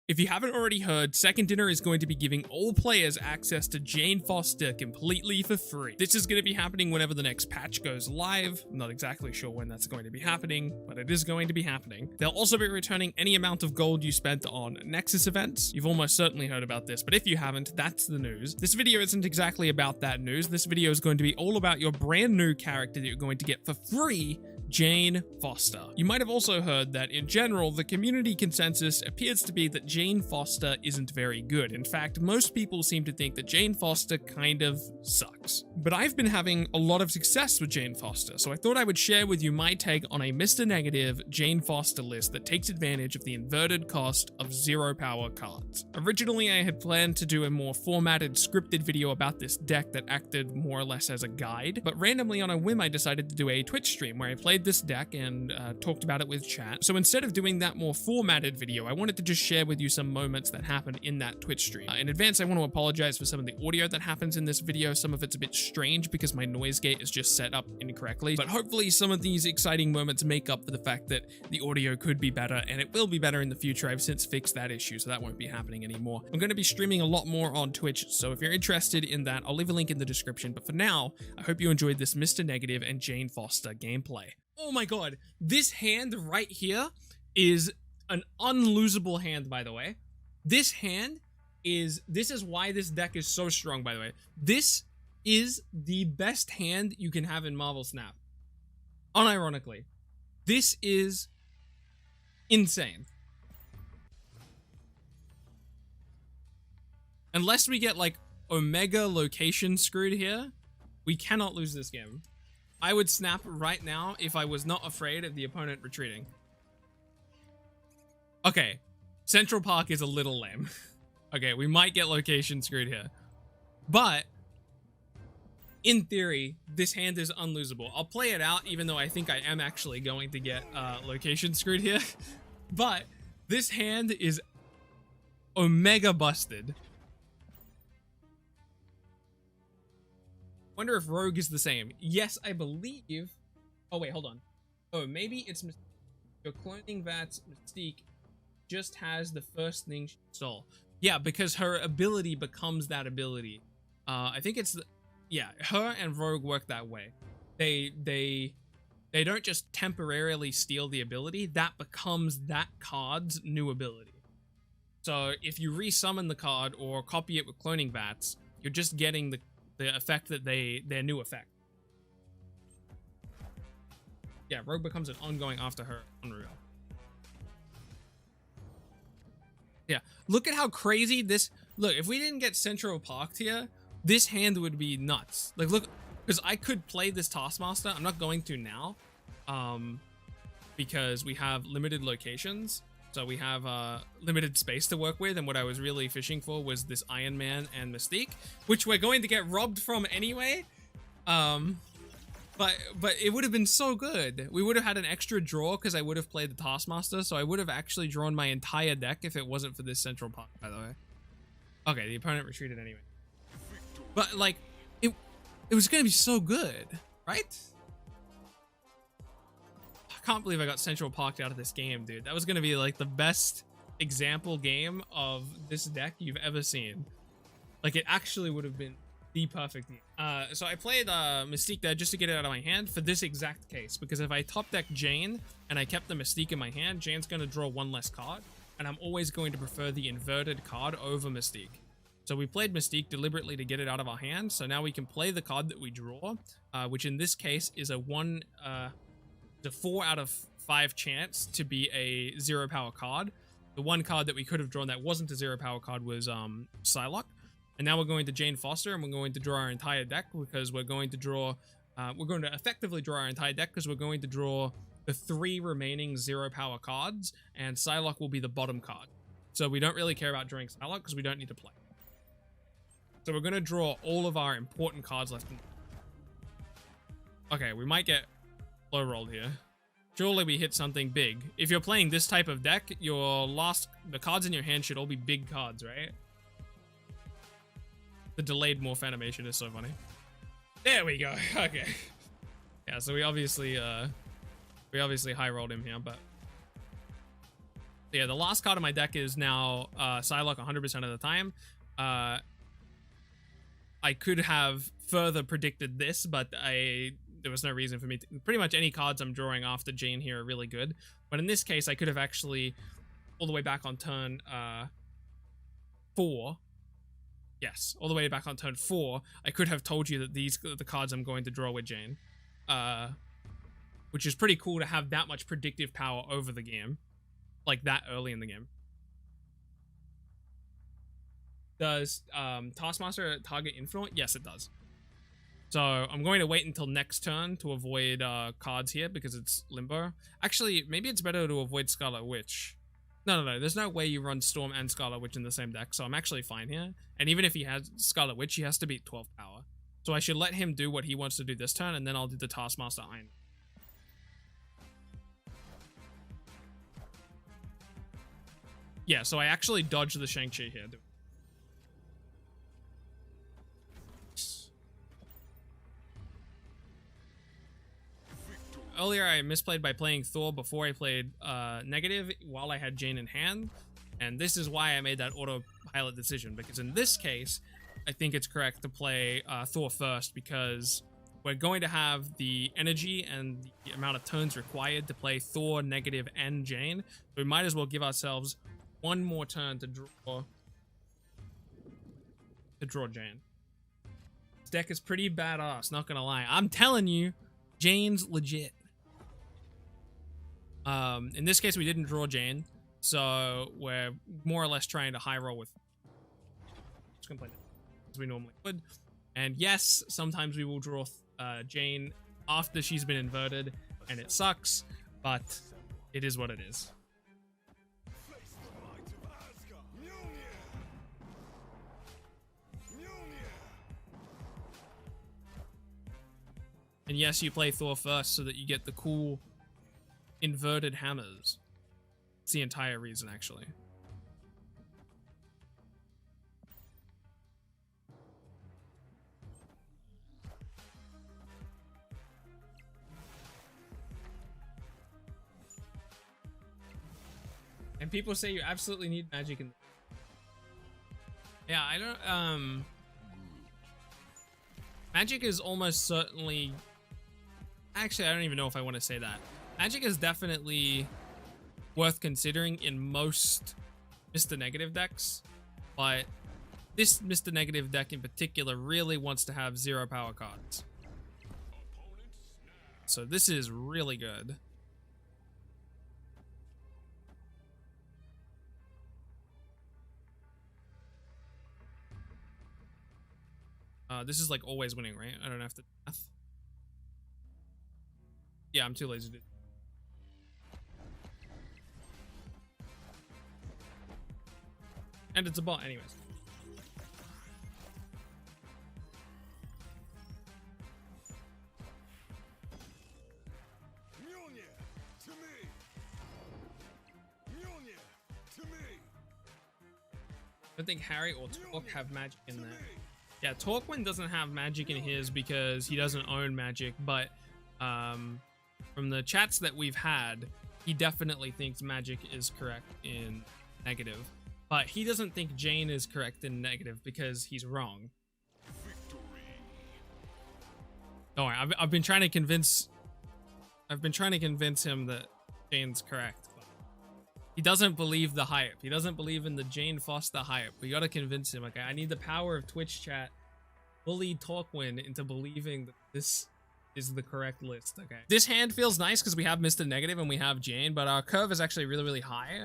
If you haven't already heard, Second Dinner is going to be giving all players access to Jane Foster completely for free. This is going to be happening whenever the next patch goes live. I'm not exactly sure when that's going to be happening, but it is going to be happening. They'll also be returning any amount of gold you spent on Nexus events. You've almost certainly heard about this, but if you haven't, that's the news. This video isn't exactly about that news. This video is going to be all about your brand new character that you're going to get for free, Jane Foster. You might have also heard that in general, the community consensus appears to be that Jane Foster isn't very good. In fact, most people seem to think that Jane Foster kind of sucks. But I've been having a lot of success with Jane Foster, so I thought I would share with you my take on a Mr. Negative Jane Foster list that takes advantage of the inverted cost of 0 power cards. Originally, I had planned to do a more formatted, scripted video about this deck that acted more or less as a guide, but randomly on a whim, I decided to do a Twitch stream where I played this deck and talked about it with chat. So instead of doing that more formatted video, I wanted to just share with you some moments that happened in that Twitch stream. In advance, I want to apologize for some of the audio that happens in this video. Some of it's a bit strange because my noise gate is just set up incorrectly, but hopefully some of these exciting moments make up for the fact that the audio could be better, and it will be better in the future. I've since fixed that issue, so that won't be happening anymore. I'm going to be streaming a lot more on Twitch, so if you're interested in that, I'll leave a link in the description. But for now, I hope you enjoyed this Mr. Negative and Jane Foster gameplay. Oh my god, this hand right here is an unlosable hand, by the way. This is why this deck is so strong, by the way. This is the best hand you can have in Marvel Snap. Unironically. This is insane. Unless we get, like, Omega location screwed here, we cannot lose this game. I would snap right now if I was not afraid of the opponent retreating. Okay, Central Park is a little lame. Okay, we might get location screwed here. But, in theory, this hand is unlosable. I'll play it out, even though I think I am actually going to get location screwed here. But, this hand is Omega busted. Wonder if Rogue is the same. Yes, I believe. Oh, wait, hold on. Oh, maybe it's your cloning Vat's Mystique just has the first thing she stole. Yeah, because her ability becomes that ability. I think it's yeah, her and Rogue work that way. They don't just temporarily steal the ability, that becomes that card's new ability. So if you resummon the card or copy it with cloning Vats, you're just getting the effect that their new effect. Yeah, Rogue becomes an ongoing after her. Unreal. Yeah, look at how crazy this... Look, if we didn't get Central Parked here, this hand would be nuts. Like, look, because I could play this Taskmaster. I'm not going to now, because we have limited locations. So we have limited space to work with, and what I was really fishing for was this Iron Man and Mystique, which we're going to get robbed from anyway. But it would have been so good. We would have had an extra draw because I would have played the Taskmaster, so I would have actually drawn my entire deck if it wasn't for this Central Park, by the way. Okay, the opponent retreated anyway. But, like, it was going to be so good, right? I can't believe I got Central Parked out of this game, dude. That was going to be, like, the best example game of this deck you've ever seen. Like, it actually would have been the perfect game. So I played Mystique there just to get it out of my hand for this exact case, because if I top deck Jane and I kept the Mystique in my hand, Jane's going to draw one less card, and I'm always going to prefer the inverted card over Mystique. So we played Mystique deliberately to get it out of our hand, so now we can play the card that we draw, which in this case is a 4 out of 5 chance to be a 0 power card. The one card that we could have drawn that wasn't a 0 power card was Psylocke. And now we're going to Jane Foster, and we're going to draw our entire deck because we're going to draw... we're going to effectively draw our entire deck because we're going to draw the 3 remaining 0 power cards, and Psylocke will be the bottom card. So we don't really care about drawing Psylocke because we don't need to play. So we're going to draw all of our important cards left. Okay, we might get low rolled here. Surely we hit something big. If you're playing this type of deck, the cards in your hand should all be big cards, right? The delayed morph animation is so funny. There we go. Okay. Yeah, so we obviously high rolled him here, but Yeah, the last card of my deck is now Psylocke 100% of the time. I could have further predicted this, but there was no reason for me to. Pretty much any cards I'm drawing after Jane here are really good. But in this case, I could have actually, all the way back on turn 4. Yes, all the way back on turn 4, I could have told you that these are the cards I'm going to draw with Jane. Which is pretty cool to have that much predictive power over the game. Like that early in the game. Does Taskmaster target Infinite? Yes, it does. So I'm going to wait until next turn to avoid cards here because it's Limbo. Actually, maybe it's better to avoid Scarlet Witch. No. There's no way you run Storm and Scarlet Witch in the same deck, so I'm actually fine here. And even if he has Scarlet Witch, he has to beat 12 power. So I should let him do what he wants to do this turn, and then I'll do the Taskmaster Iron. Yeah, so I actually dodged the Shang-Chi here. Earlier, I misplayed by playing Thor before I played Negative while I had Jane in hand. And this is why I made that autopilot decision. Because in this case, I think it's correct to play Thor first because we're going to have the energy and the amount of turns required to play Thor, Negative, and Jane. So we might as well give ourselves one more turn to draw Jane. This deck is pretty badass, not gonna lie. I'm telling you, Jane's legit. In this case, we didn't draw Jane, so we're more or less trying to high roll with. Just gonna play that as we normally would. And yes, sometimes we will draw Jane after she's been inverted, and it sucks, but it is what it is. And yes, you play Thor first so that you get the cool inverted hammers. It's the entire reason, actually. And people say you absolutely need magic in. Yeah, I don't. Magic is almost certainly. Actually, I don't even know if I want to say that. Magic is definitely worth considering in most Mr. Negative decks, but this Mr. Negative deck in particular really wants to have 0 power cards. So this is really good. This is like always winning, right? I don't have to math. Yeah, I'm too lazy to do. And it's a bot anyways. I think Harry or Talk have magic in there. Yeah, Torquin doesn't have magic in his because he doesn't own magic, but from the chats that we've had, he definitely thinks magic is correct in Negative. But he doesn't think Jane is correct in Negative because he's wrong. Don't worry, I've been trying to convince him that Jane's correct. But he doesn't believe the hype. He doesn't believe in the Jane Foster hype. We gotta convince him. Okay, I need the power of Twitch chat bully Torquin into believing that this is the correct list. Okay, this hand feels nice because we have Mr. Negative and we have Jane, but our curve is actually really, really high.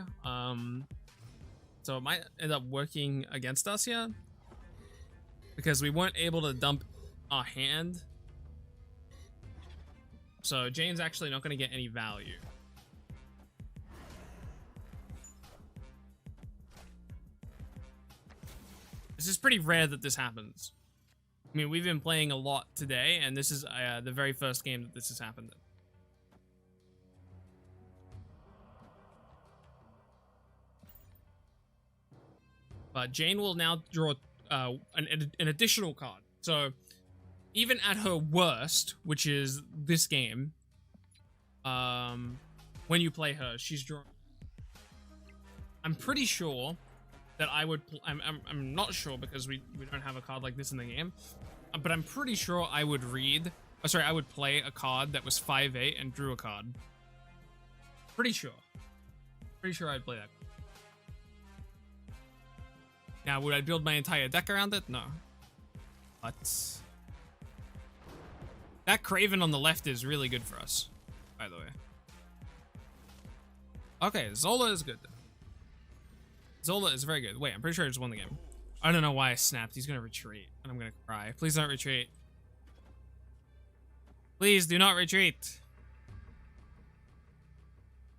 So it might end up working against us here because we weren't able to dump our hand. So Jane's actually not going to get any value. This is pretty rare that this happens. I mean, we've been playing a lot today, and this is the very first game that this has happened in. But Jane will now draw an additional card. So even at her worst, which is this game, when you play her, she's drawing I'm pretty sure that I would, I'm not sure because we don't have a card like this in the game, but I'm pretty sure I would I would play a card that was 5/8 and drew a card. Pretty sure I'd play that. Now, would I build my entire deck around it? No. But that Craven on the left is really good for us, by the way. Okay, Zola is good. Zola is very good. Wait, I'm pretty sure I just won the game. I don't know why I snapped. He's gonna retreat, and I'm gonna cry. Please don't retreat. Please do not retreat.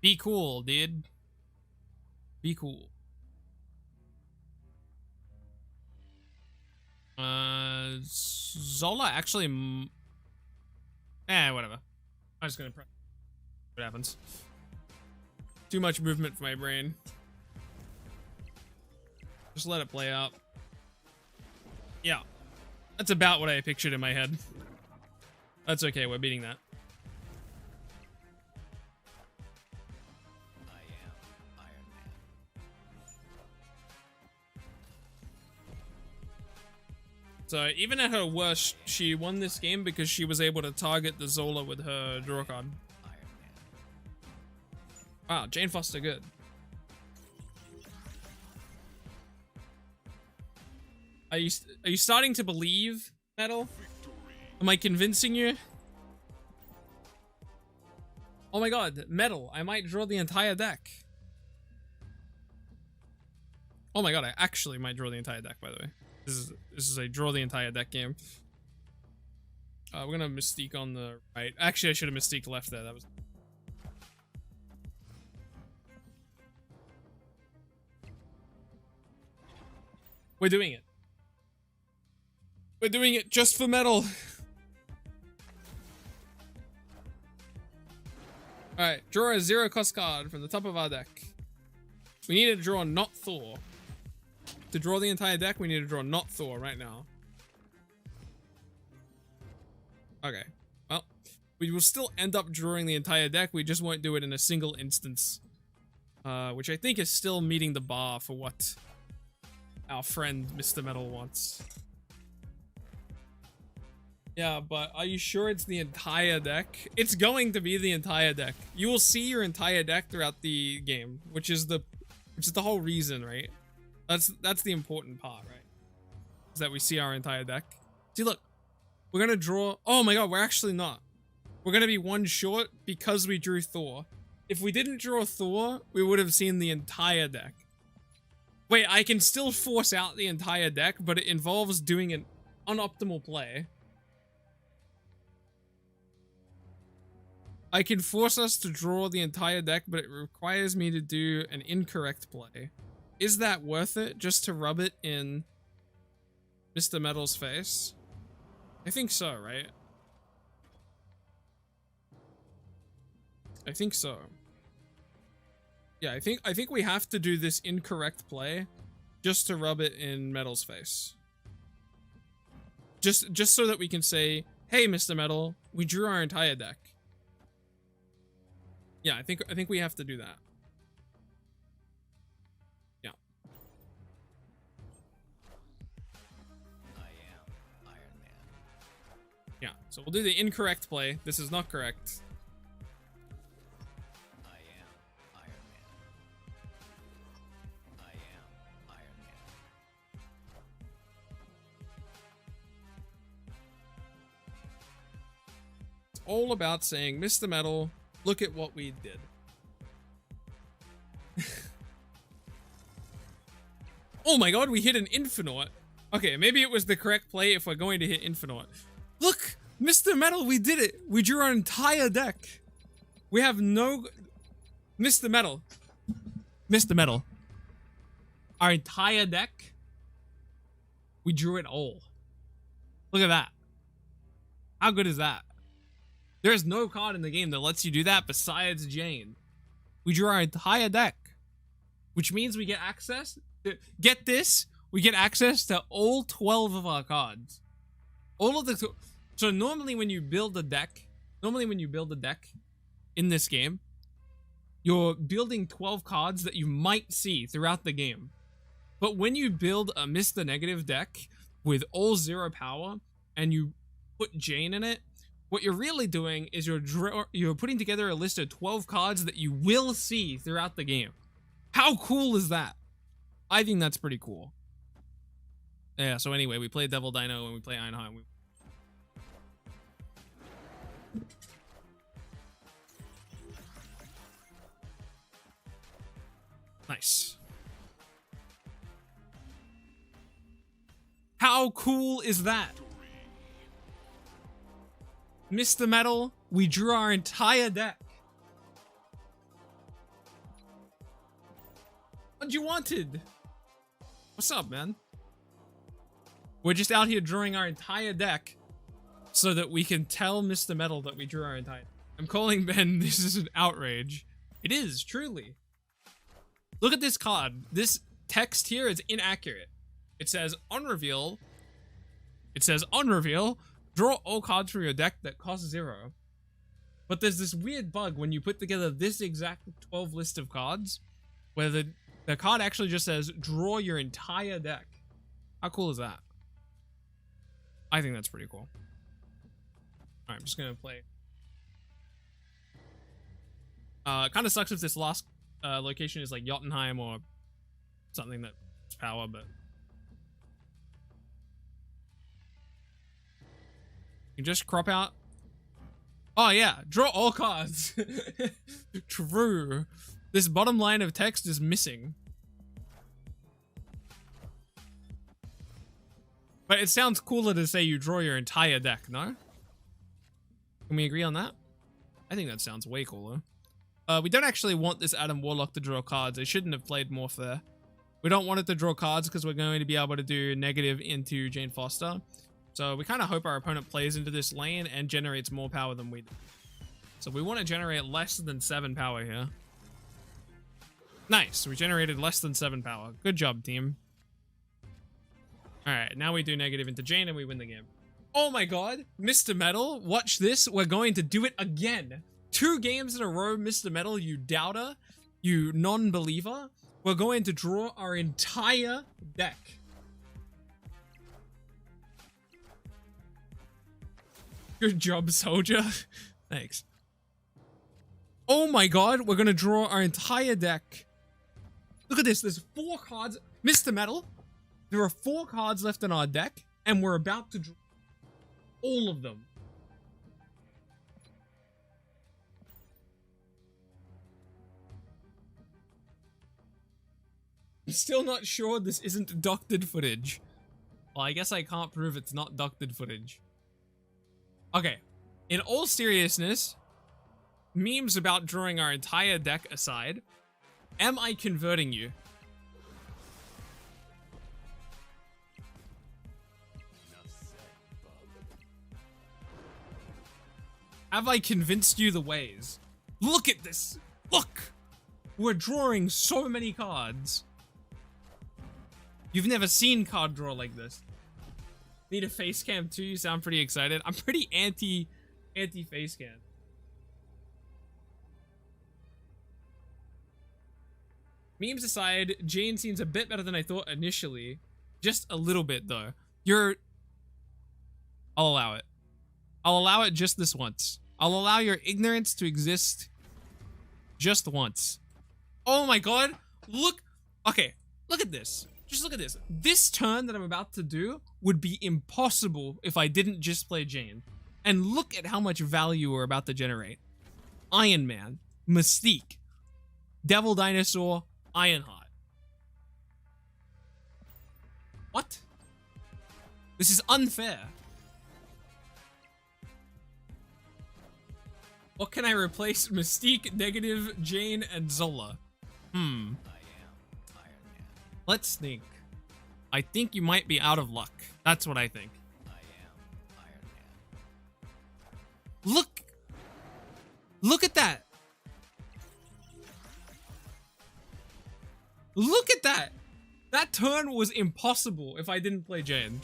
Be cool, dude. Be cool. Zola actually... whatever. I'm just gonna press what happens. Too much movement for my brain. Just let it play out. Yeah. That's about what I pictured in my head. That's okay, we're beating that. I am Iron Man. So even at her worst, she won this game because she was able to target the Zola with her draw card. Wow, Jane Foster good. Are you starting to believe, Metal? Am I convincing you? Oh my god, Metal, I might draw the entire deck. Oh my god, I actually might draw the entire deck, by the way. This is a draw the entire deck game. We're gonna Mystique on the right. Actually, I should have Mystique left there. That was... We're doing it. We're doing it just for Metal. Alright, draw a 0-cost card from the top of our deck. We need to draw not Thor. To draw the entire deck, we need to draw not Thor right now. Okay. Well, we will still end up drawing the entire deck. We just won't do it in a single instance. Which I think is still meeting the bar for what our friend Mr. Metal wants. Yeah, but are you sure it's the entire deck? It's going to be the entire deck. You will see your entire deck throughout the game, which is the whole reason, right? That's the important part, right? Is that we see our entire deck. See, look, we're gonna draw. Oh my god, we're actually not. We're gonna be one short because we drew Thor. If we didn't draw Thor, we would have seen the entire deck. Wait, I can still force out the entire deck, but it involves doing an unoptimal play. I can force us to draw the entire deck, but it requires me to do an incorrect play. Is that worth it, just to rub it in Mr. Metal's face? I think so, right? I think so. Yeah, I think we have to do this incorrect play just to rub it in Metal's face. Just so that we can say, "Hey, Mr. Metal, we drew our entire deck." Yeah, I think we have to do that. Yeah. I am Iron Man. Yeah, so we'll do the incorrect play. This is not correct. I am Iron Man. I am Iron Man. It's all about saying, Mr. Metal, look at what we did. Oh my god, we hit an Infinite. Okay, maybe it was the correct play if we're going to hit Infinite. Look, Mr. Metal, we did it. We drew our entire deck. We have no... Mr. Metal. Mr. Metal. Our entire deck, we drew it all. Look at that. How good is that? There's no card in the game that lets you do that besides Jane. We drew our entire deck, which means we get access to, get this, we get access to all 12 of our cards. All of the, so normally when you build a deck in this game, you're building 12 cards that you might see throughout the game. But when you build a Mr. Negative deck with all 0 power and you put Jane in it, what you're really doing is you're putting together a list of 12 cards that you will see throughout the game. How cool is that? I think that's pretty cool. Yeah, so anyway, we play Devil Dino and we play Ironheart. Nice. How cool is that? Mr. Metal, we drew our entire deck. What you wanted? What's up, man? We're just out here drawing our entire deck so that we can tell Mr. Metal that we drew our entire... I'm calling Ben, this is an outrage. It is, truly. Look at this card. This text here is inaccurate. It says, on reveal, draw all cards from your deck that cost 0. But there's this weird bug when you put together this exact 12 list of cards, where the card actually just says, draw your entire deck. How cool is that? I think that's pretty cool. Alright, I'm just gonna play. Kind of sucks if this last location is like Jotunheim or something that's power, but... You just crop out. Oh yeah, draw all cards. True. This bottom line of text is missing. But it sounds cooler to say you draw your entire deck, no? Can we agree on that? I think that sounds way cooler. We don't actually want this Adam Warlock to draw cards. They shouldn't have played more fair. We don't want it to draw cards because we're going to be able to do negative into Jane Foster. So we kind of hope our opponent plays into this lane and generates more power than we do. So we want to generate less than 7 power here. Nice, we generated less than 7 power. Good job, team. Alright, now we do negative into Jane and we win the game. Oh my god, Mr. Metal, watch this. We're going to do it again. 2 games in a row, Mr. Metal, you doubter, you non-believer. We're going to draw our entire deck. Good job, soldier. Thanks. Oh my god, we're gonna draw our entire deck. Look at this, there's 4 cards. Mr. Metal, there are 4 cards left in our deck, and we're about to draw all of them. I'm still not sure this isn't doctored footage. Well, I guess I can't prove it's not doctored footage. Okay, in all seriousness, memes about drawing our entire deck aside, am I converting you? Have I convinced you the ways? Look at this! Look! We're drawing so many cards. You've never seen card draw like this. Need a face cam too? You sound pretty excited. I'm pretty anti face cam. Memes aside, Jane seems a bit better than I thought initially. Just a little bit though. I'll allow it. I'll allow it just this once. I'll allow your ignorance to exist just once. Oh my god. Look. Okay. Look at this. Just look at this. This turn that I'm about to do would be impossible if I didn't just play Jane. And look at how much value we're about to generate. Iron Man, Mystique, Devil Dinosaur, Ironheart. What? This is unfair. What can I replace Mystique, Negative, Jane, and Zola? Let's think. I think you might be out of luck. That's what I think. Look! Look at that! Look at that! That turn was impossible if I didn't play Jane.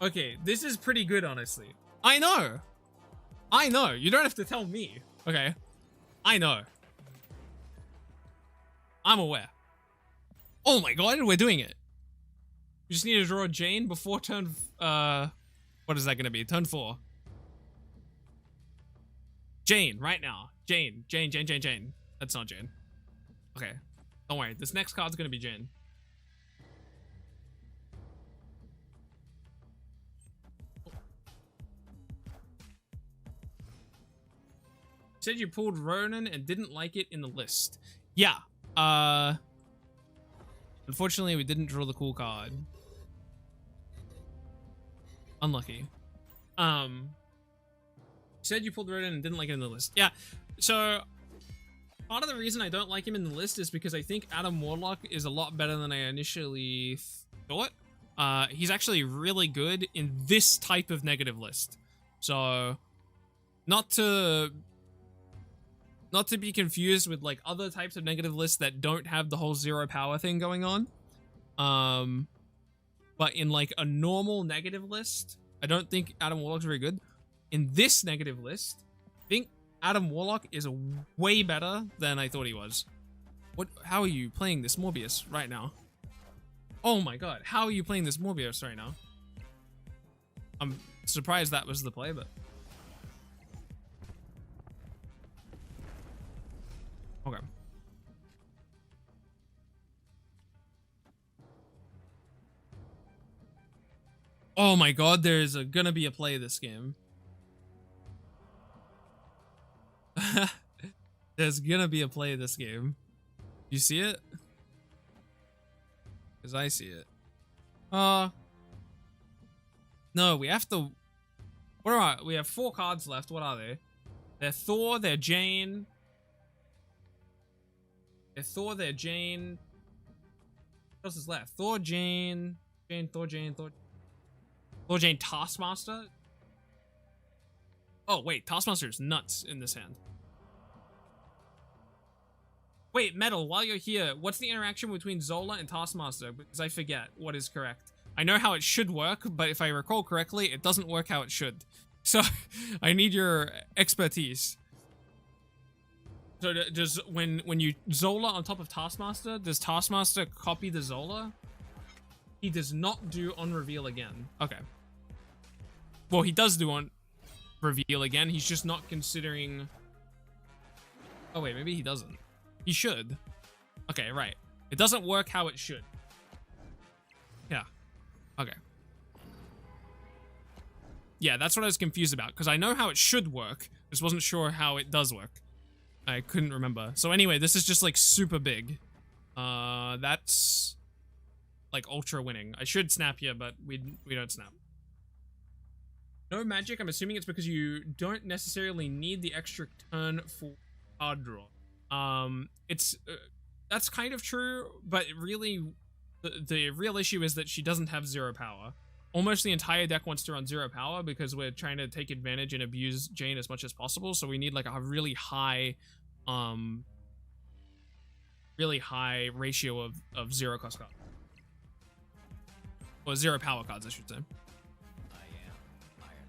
Okay, this is pretty good, honestly. I know. You don't have to tell me. Okay. I know. I'm aware. Oh my god, we're doing it. We just need to draw a Jane before turn, what is that gonna be? Turn 4. Jane, right now. Jane. That's not Jane. Okay. Don't worry, this next card's gonna be Jane. You said you pulled Ronan and didn't like it in the list. Yeah. Unfortunately, we didn't draw the cool card. Unlucky. You said you pulled Ronan and didn't like it in the list. Yeah. So part of the reason I don't like him in the list is because I think Adam Warlock is a lot better than I initially thought. He's actually really good in this type of negative list. So not to be confused with like other types of negative lists that don't have the whole 0 power thing going on. But in like a normal negative list, I don't think Adam Warlock's very good. In this negative list, I think Adam Warlock is way better than I thought he was. How are you playing this Morbius right now? Oh my god, how are you playing this Morbius right now? I'm surprised that was the play, but... Okay. Oh my god, there's gonna be a play this game. There's gonna be a play this game. You see it? Because I see it. No, we have to... What are we? have 4 cards left. What are they? They're Thor, they're Jane... Thor, they're Jane. What else is left? Thor, Jane, Thor, Jane, Taskmaster. Oh, wait, Taskmaster is nuts in this hand. Wait, Metal, while you're here, what's the interaction between Zola and Taskmaster? Because I forget what is correct. I know how it should work, but if I recall correctly, it doesn't work how it should. So, I need your expertise. So does when you Zola on top of Taskmaster, does Taskmaster copy the Zola? He does not do on reveal again. Okay. Well, he does do on reveal again. He's just not considering... Oh wait, maybe he doesn't. He should. Okay, right. It doesn't work how it should. Yeah. Okay. Yeah, that's what I was confused about, because I know how it should work. Just wasn't sure how it does work. I couldn't remember. So anyway, this is just like super big. That's like ultra winning. I should snap here, but we don't snap. No magic. I'm assuming it's because you don't necessarily need the extra turn for card draw. That's kind of true, but really the real issue is that she doesn't have 0 power. Almost the entire deck wants to run 0 power because we're trying to take advantage and abuse Jane as much as possible. So we need like a really high ratio of 0 cost cards. Or 0 power cards, I should say.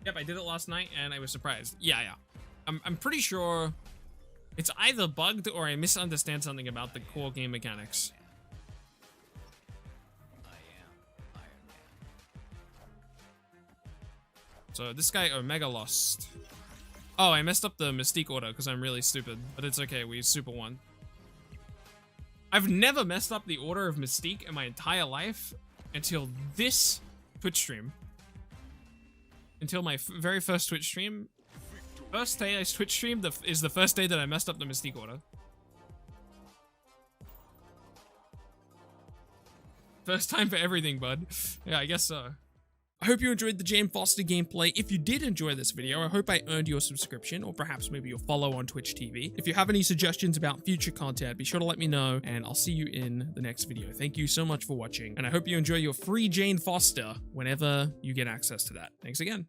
Yep, I did it last night and I was surprised. Yeah. I'm pretty sure it's either bugged or I misunderstand something about the core game mechanics. So this guy Omega lost. Oh, I messed up the Mystique order because I'm really stupid, but it's okay, we super won. I've never messed up the order of Mystique in my entire life until this Twitch stream. Until my very first Twitch stream. First day I Twitch streamed is the first day that I messed up the Mystique order. First time for everything, bud. Yeah, I guess so. I hope you enjoyed the Jane Foster gameplay. If you did enjoy this video, I hope I earned your subscription or perhaps maybe your follow on Twitch TV. If you have any suggestions about future content, be sure to let me know and I'll see you in the next video. Thank you so much for watching and I hope you enjoy your free Jane Foster whenever you get access to that. Thanks again.